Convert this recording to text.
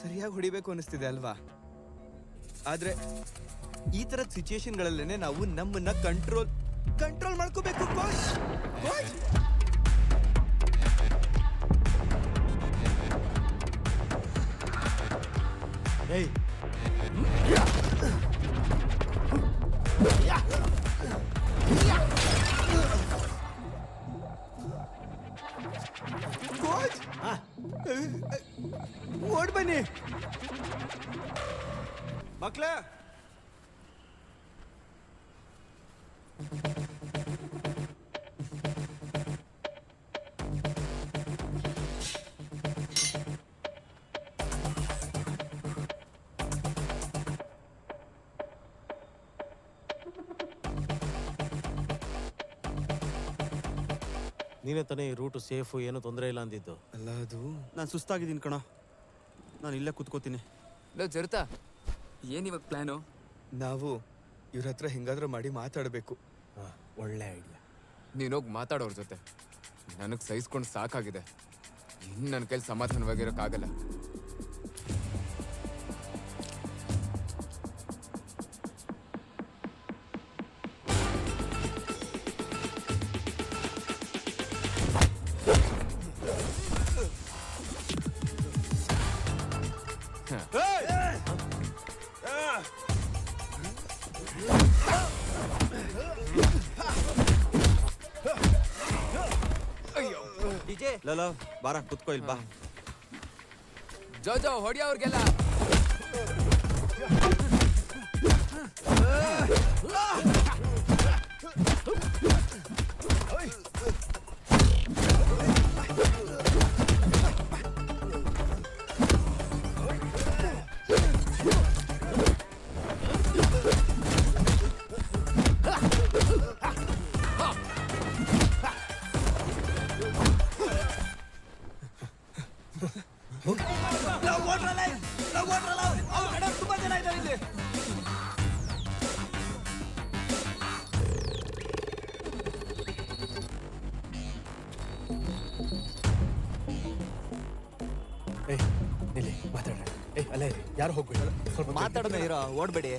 ಸರಿಯಾಗಿ ಹೊಡಿಬೇಕು ಅನಿಸ್ತಿದೆ ಅಲ್ವಾ? ಆದ್ರೆ ಈ ತರದ ಸಿಚುಯೇಷನ್ಗಳಲ್ಲೇನೆ ನಾವು ನಮ್ಮನ್ನ ಕಂಟ್ರೋಲ್ ಮಾಡ್ಕೋಬೇಕು ಕೋಚ್. ಏಯ್ ಕೋಚ್ ಓಡ್ ಬನ್ನಿ ಮಕ್ಳೇ. ನೀನೇ ತಾನೇ ಈ ರೂಟು ಸೇಫು, ಏನೂ ತೊಂದರೆ ಇಲ್ಲ ಅಂದಿದ್ದು. ಅಲ್ಲ ಅದು ನಾನು ಸುಸ್ತಾಗಿದ್ದೀನಿ ಕಣ, ನಾನು ಇಲ್ಲೇ ಕೂತ್ಕೋತೀನಿ. ಜರುತಾ ಏನಿವಾಗ ಪ್ಲಾನು? ನಾವು ಇವ್ರ ಹತ್ರ ಹೆಂಗಾದ್ರೂ ಮಾಡಿ ಮಾತಾಡಬೇಕು. ಒಳ್ಳೆ ಐಡಿಯಾ. ನೀನೋಗಿ ಮಾತಾಡೋರ ಜೊತೆ. ನನಗೆ ಸಹಿಸ್ಕೊಂಡು ಸಾಕಾಗಿದೆ. ಇನ್ನು ನನ್ನ ಕೈಲಿ ಸಮಾಧಾನವಾಗಿರೋಕ್ಕಾಗಲ್ಲ. ಲಲ ಬಾರ ಕುತ್ಕೋ ಇಲ್ಲಿ ಬಾ. ಜೋ ಹೊಡಿ ಅವ್ರಿಗೆಲ್ಲ. ಅಲ್ಲೇ ಯಾರು ಹೋಗ್ಬೇಡಿ, ಸ್ವಲ್ಪ ಮಾತಾಡೋಣ ಇರೋ, ಓಡ್ಬೇಡಿ.